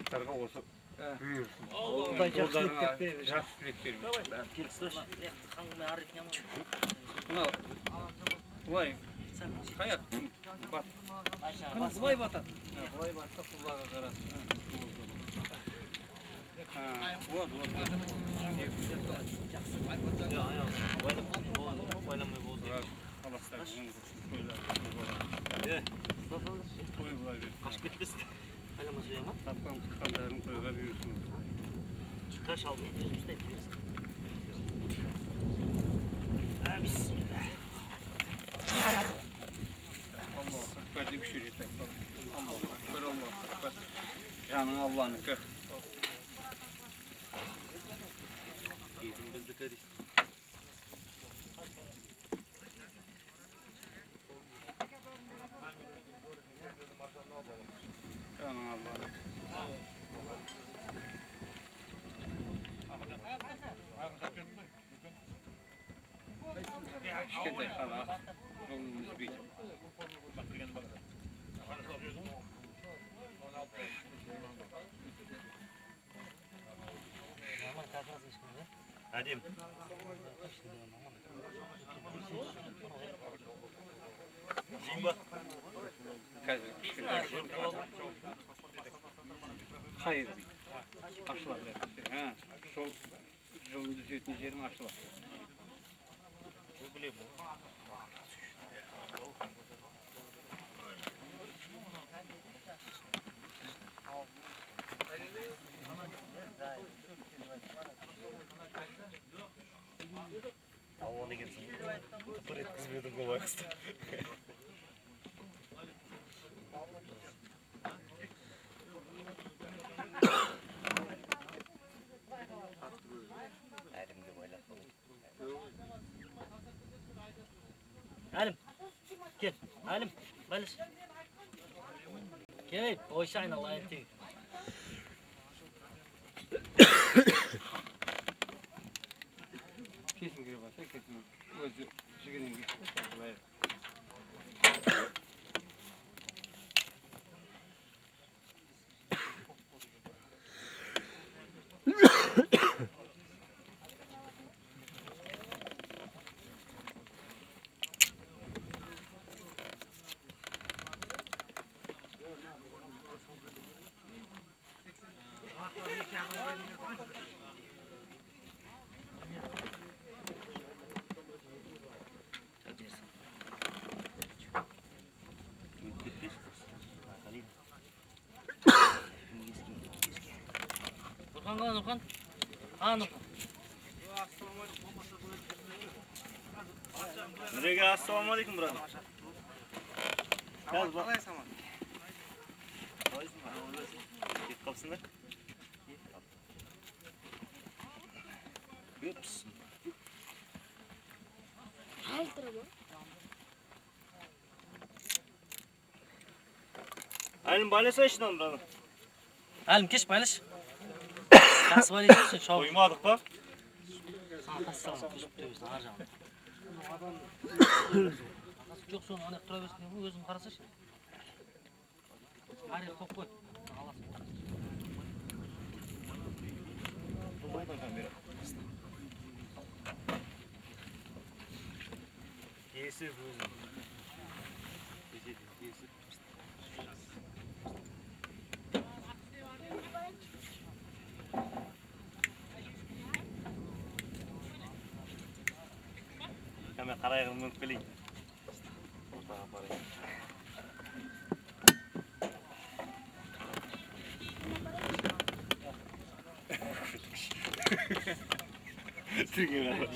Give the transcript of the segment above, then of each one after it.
Muhtarga olsa buyursun. Xudoy yaxshilik deb bersin. Yaxshilik bersin. Kelsiz. Qanday arifnya Buna Vay. Hayat. Bak. Voy batadi. Vay batsa qullarga qarasın. Ha, вот. Oylamay bo'ldi. Kaç bitmez. Aylamaz uyama. Tapkan tutkanlarını koyga büyürsün. Çıkar şalmayı yüzümüzde etmez. Bismillah. Allah'a akbar diye bir şey yeter. Allah'a akbar, Allah'a akbar. Canın Allah'ını kır. Yedim bildik hadi. Canın Allah'ını. Şikayet hala. Yolumuz bir. Hadim. Jimba. Hayır. Aşılar. Ha, sol yolun düzeyttiği yerin aşılar. Bu bile bu. Havada gelsin. Bir etkizmiyordum kolay kısa. Halim. Gel. Halim. Balış. Gel. Oyşayın Allah'a ettik. Kesin gibi varsa kesin. Özü çıkının gibi. Nurkan. Nurkan. Nereye assalomu alaykum brother. Gel bak. Git kapsınlar. Ups. Halim balesa işten brother. Halim keş balış. Nasıl var ediyorsun şov? Uyumadık bak. Sana tasarım kuşup diyorsun harcam. Çok sonra hani travesti bu gözüm karası şey. Araya kok koy. Alasın. Bu boydan kamera. Yesi bu. Yesi. Kami qarayğın mümkün. Ortağa aparayım. Tügün abi.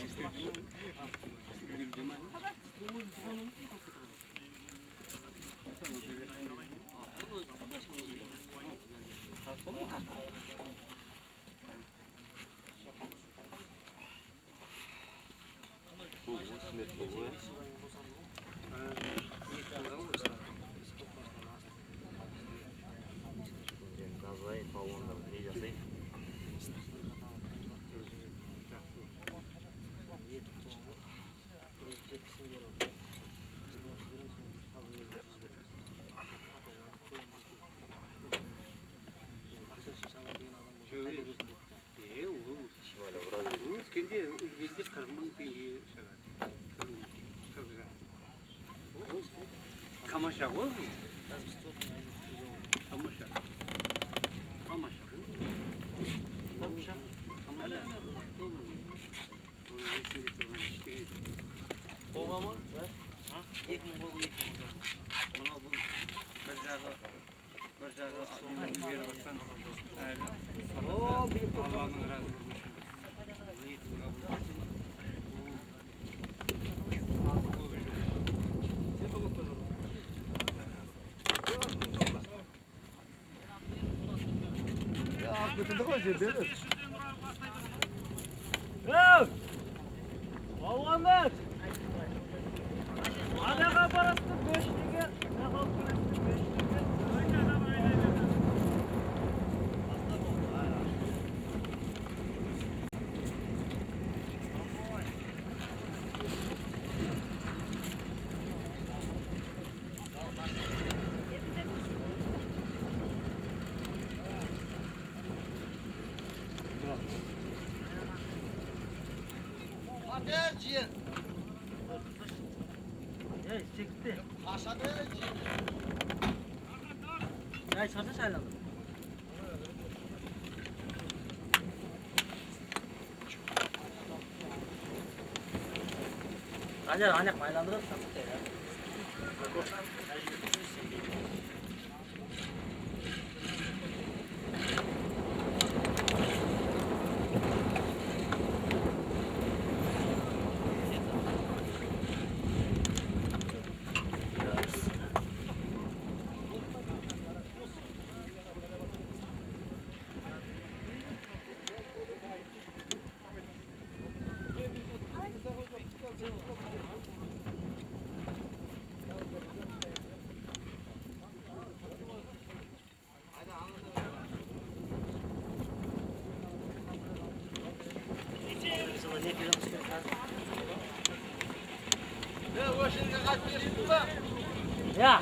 Bizde 40.000 tenge Kamaşa o. Kamaşa. Kamaşa. Ova mı? Ha? 2000 oldu 2000. Ona bu bir yere baksan. Allah'ın razı olsun. Oğlanlar! Adaga parası 5 lira. Hey, çekti. Ya sarsa saylandı. Ancak ancak maylandırırsan ya. Ya.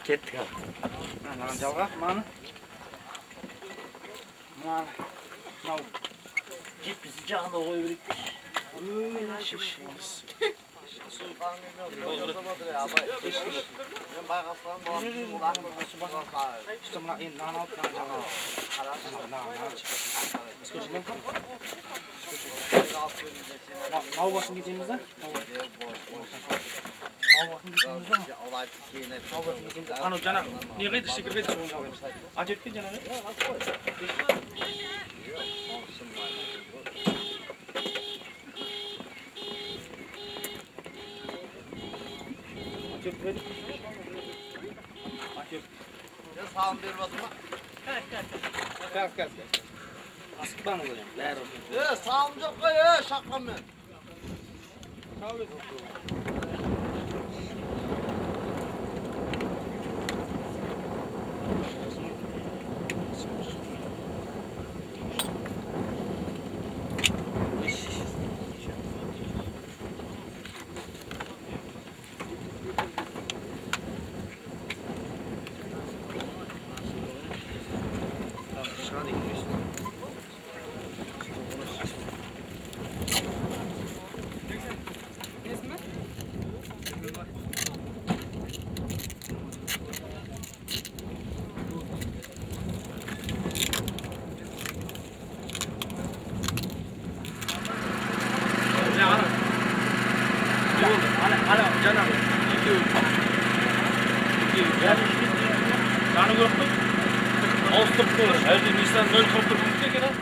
Ketdik. Mana jalga, mana. Mana. Nau. Git bizi canına koyuyor. Şişimiz. Nau basın gideceğimizde. Anu jana, ne qaydi shikir qaydi bo'lgan. Ajetdi jana. Ya sağım vermedim mi? Gel. Askıdan oluyor. Değer olsun. Sağım yok ya şakam ben. Hala canım. Canı gördüm. Ağustos olur. Her gün Nisan 0 kaptır bunu tekrar.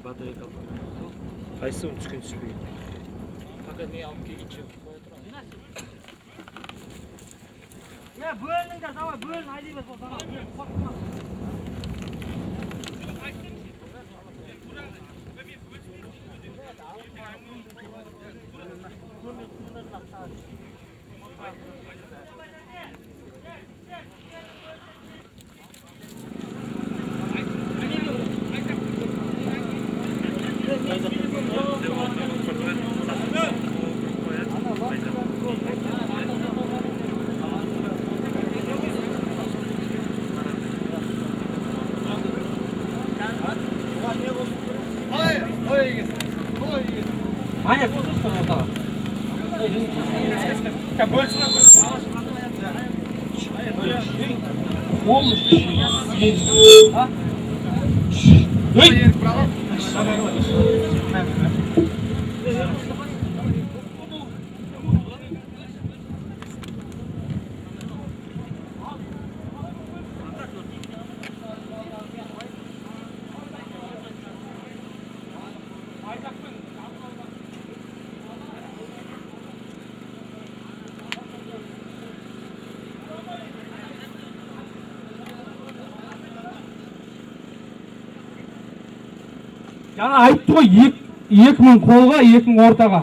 Batarya kapalı. Qaysi chiqib tushmaydi. Faqat men olib kelib ichib qo'ya turaman. Ya bo'liningda, davay, bo'l, haydaymiz bo'lsana. Qo'rqma. Аня, пустошка на там. Как больше на больше. А? Жаңа айтты ғой 2000 қолға 2000 ортаға.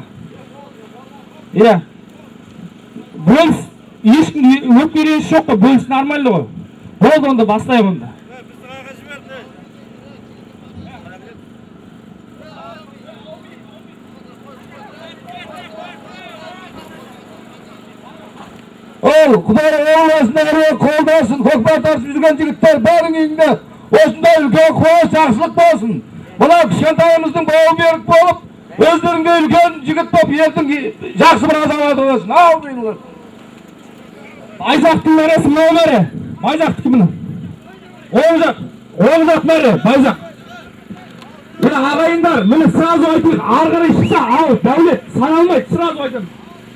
Бөліс ешкім өп бересі жоқ қой, бөліс нормальды ғой. Болды онда бастайық онда. Ол Құдай Алласына қолдасын, көкпар тартып жүрген жігіттер бәрің үйінде осындай үлкен қуаныш жақсылық болсын. Бұна кішкентайымыздың бауы берік болып, өздеріңде үлкен жігіт болып, елдің жақсы бір азаматы болсын. Ал деймін. Байзақтың мәресі мынау мәре. Байзақтікі міне. Оң жақ мәре, Байзақ. Міне ағайындар, міне сразу айтайық, арғыры шықса аут, дәулет, саналмайды, сразу айтамын.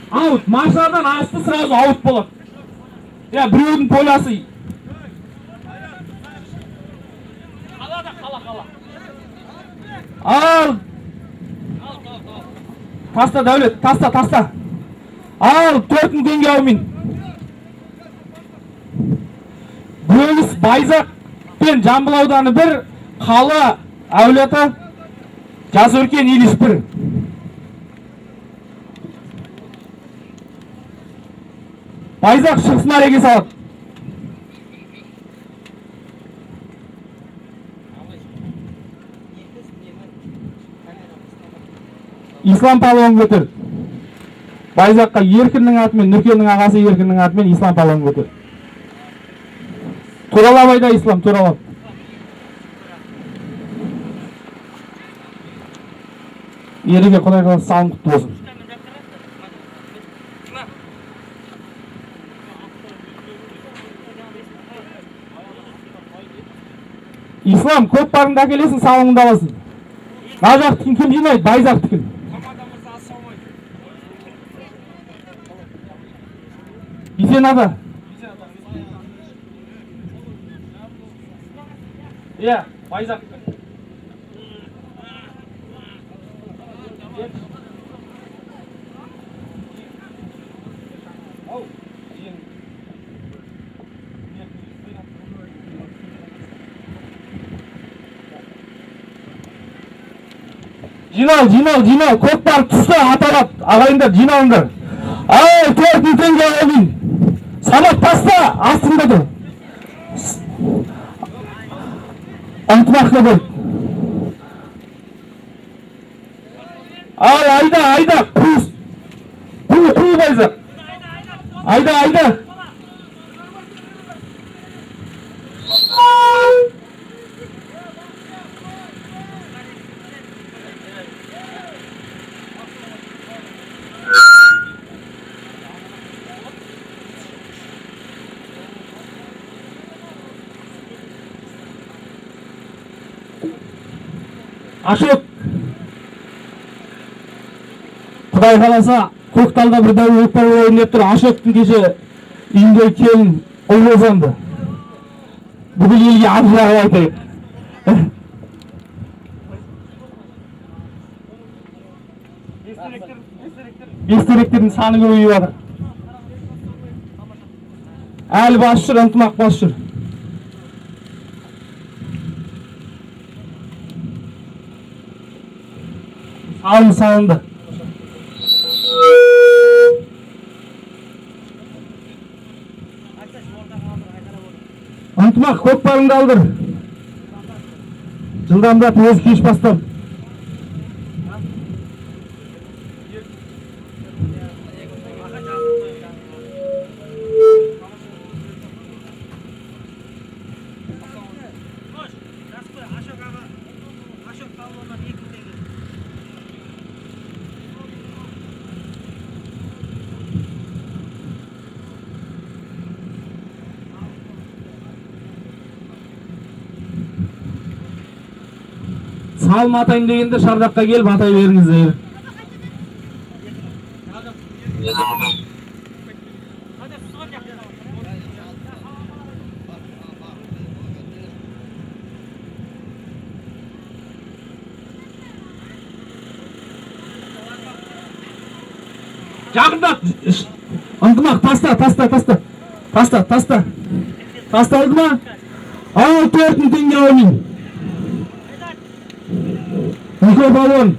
Аут, машинадан асты сразу аут болады. Біреудің полясы. Қала. Ал. Таста, дәулет, таста. Ал, 4000 теңге аумин. Бөліс Байзақ пен Жамбыл ауданы 1, қала әулеті Жасөркен Илиш 1. Байзақ шығысын әреге салады. Ислам палуан көтер. Байзаққа Еркіннің атымен, Нүркеннің ағасы Еркіннің атымен Ислам палуан көтер. Туралап айда Ислам, туралап. Ереге Құдай қаласа салым құтты болсын. İslam көкпарыңды әкелесің, салыңды аласың. Мына жақтікін кім жинайды? Байзақтікін. Бисен ата. Иә, Байзақтікін. Жинал, көкпар түсті аталап, ағайындар жиналыңдар. Ай, 4 теңге алайын. Самат таста, астында тұр. Ынтымаққа бөл. Ал, айда, құз. Қу Байзақ. Айда. Ашық. Құдай қаласа, Көкталда бір дәу өкпар ойын деп тұр. Ашықтың кеше үйінде келін ұл босанды. Бүгін елге ажырағып айтайық. Бестеректердің саны көбейіп жатыр. Әлі бас жүр, ынтымақ бас жүр. Салынды. Ынтымақ көкпарыңды алдыр. Жылдамдап өз кеш бастап. Салым атайын дегенде шардаққа келіп атай беріңіздер. Жақындап. Ынтымақ таста. Тасталды ма? Ал 4 теңге ойын. Үлкен балуан.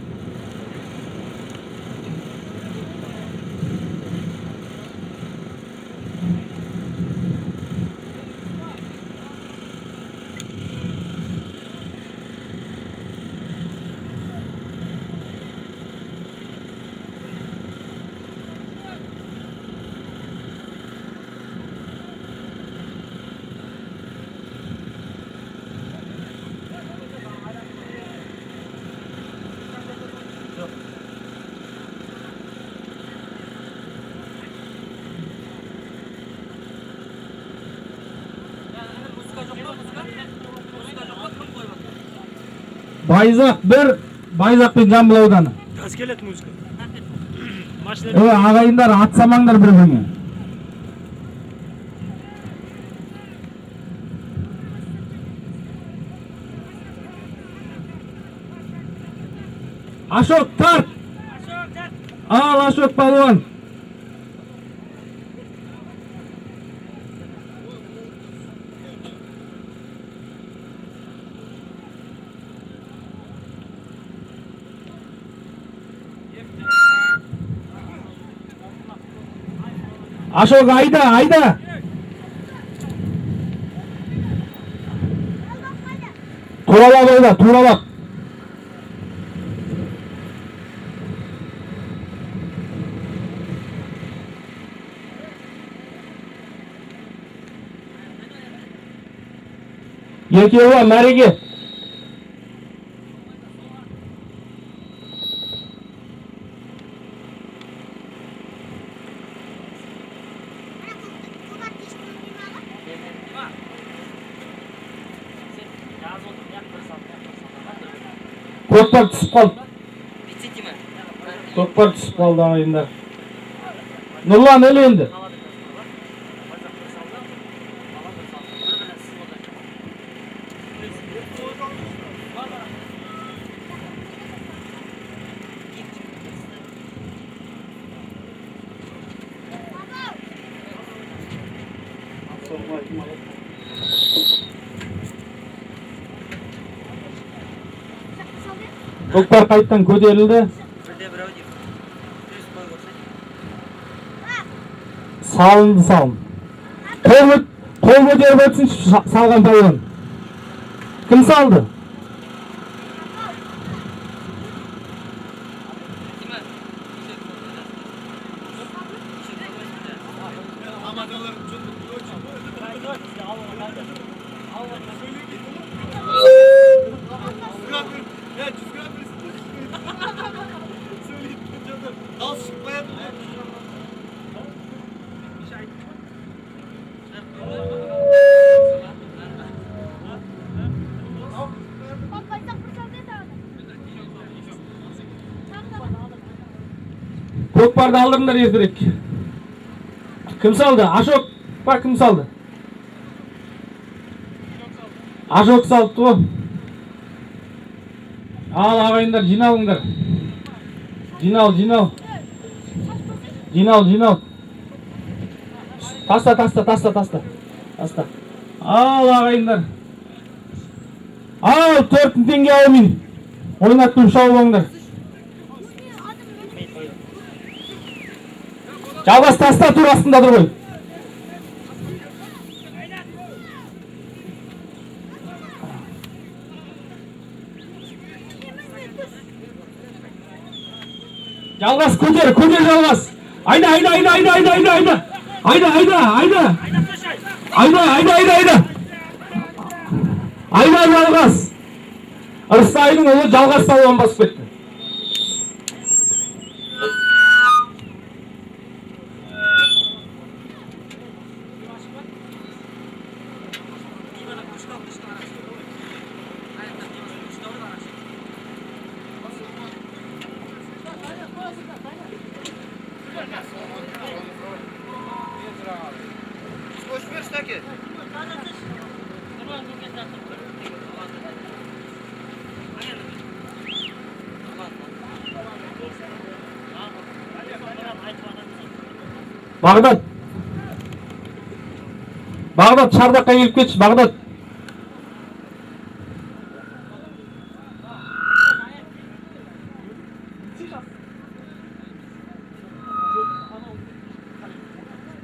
Байзақ 1, Байзақ пен Жамбыл ауданы. Газ келет музыка. Ағайындар атсамаңдар бір-біріңе. Ашок тарт. Ал Ашок балуан. Ашок айда. Туралап. Екеуі мәреге. Gaz Көкпар түсіп қалды. Көкпар түсіп қалды ағайындар. Нұрлан өлі енді. Көкпар қайттан көтерілді. Салынды салын. Қол көтеріп өтсін салған пайлан. Кім салды? Көкпарды алдырыңдар ертерек. Кім салды? Ашок па кім салды? Ашок салды ғой. Ал ағайындар жиналыңдар. Жинал. Таста. Ал ағайындар. Ал 4 теңге алмын. Ойнаттым шауылыңдар. Жалғас таста тур астында тұр ғой. Жалғас көтер жалғас. Айда. Айда жалғас. Ырыстайдың ұлы жалғас салуан басып кетті. Бағдат шардаққа келіп кетші, Бағдат.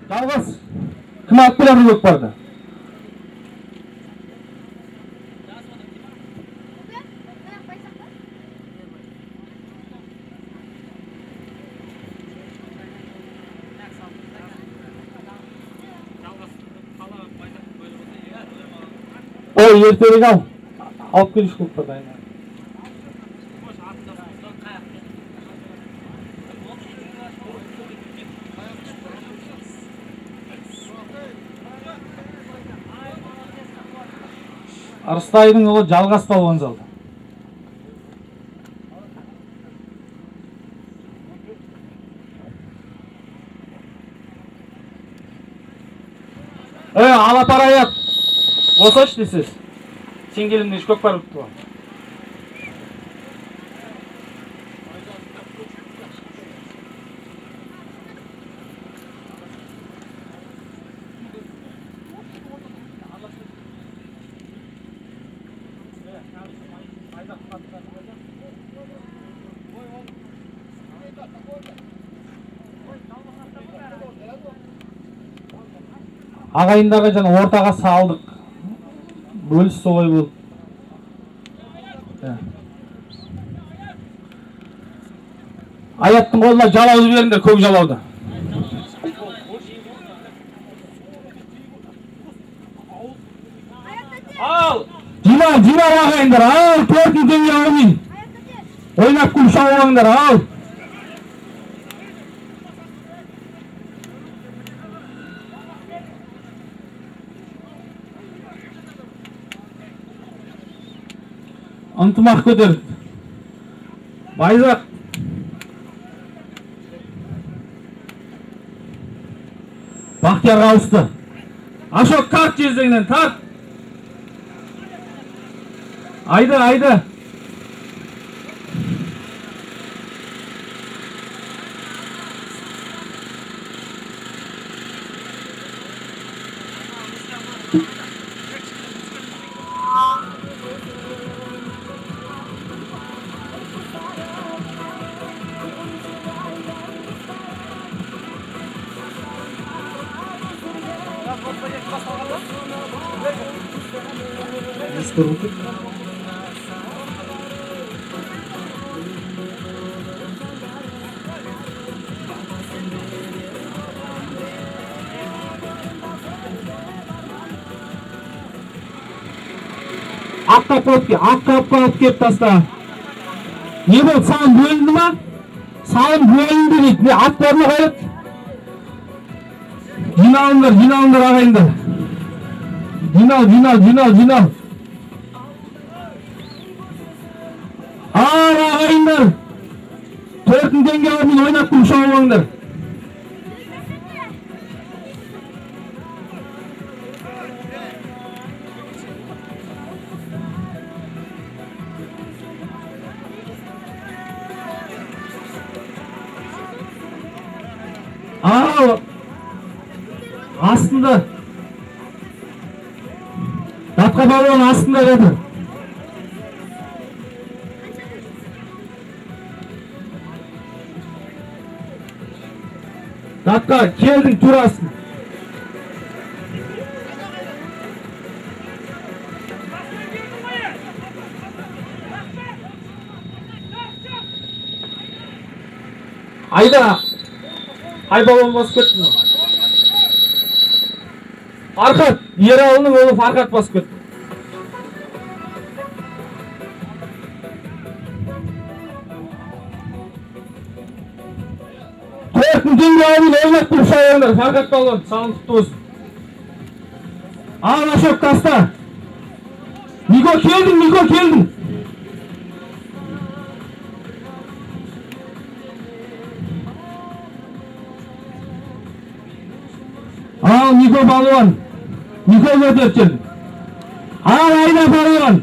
Жалғас, кім алып келеді көкпарды? Ой, ертерек ал. Алып келіш көкпарды айна. Арыстайдың ұлы жалғас балуан залды. Алапар аят. Осаш дейсіз. Сен келімден көкпар ұтты ба? Ағайындарға жаңа ортаға салдық. Бөліс солай болды. Аяттың қолына жалауды беріңдер, көк жалауды. Ал! Димал ағайындар, ал! 4 теңге алмын. Ойнап күл шауылыңдар, ал! Ынтымақ көтерді. Байзақ. Бақтиярға ауысты. Ашок тарт жездеңнен, тарт. Айда. Ақ алып кеп таста. Не болды, саған бөлінді ма? Саған бөлінді дейді. Не аттарына қайрат? Жиналыңдар ағайындар. Жинал. Ағайындар. 4 теңге алып ойнаттым, шауылыңдар. Астында. Датқа балуан астында жатыр. Датқа келдің турасын. Айда. Айбалуан басып кетті. Арқат, Ералының олы Арқат басып кетті. Теңге алып ойнап тұрып шайыңдар. Арқат балуан, сағын құтты болсын. Ашок таста. Нико келдің. Нико балуан. Нико көтеріп келді. Айда балуан.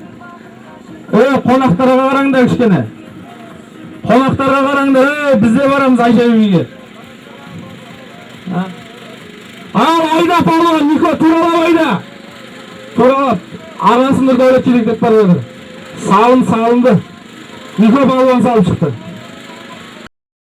Қонақтарға қараңдар кішкене. Қонақтарға қараңдар, бізде барамыз Айшайбиге. Айда балуан, Нико туралап айда. Туралап. Арасында дәулетшілік деп бар отыр. Салынды. Нико балуан салып шықты.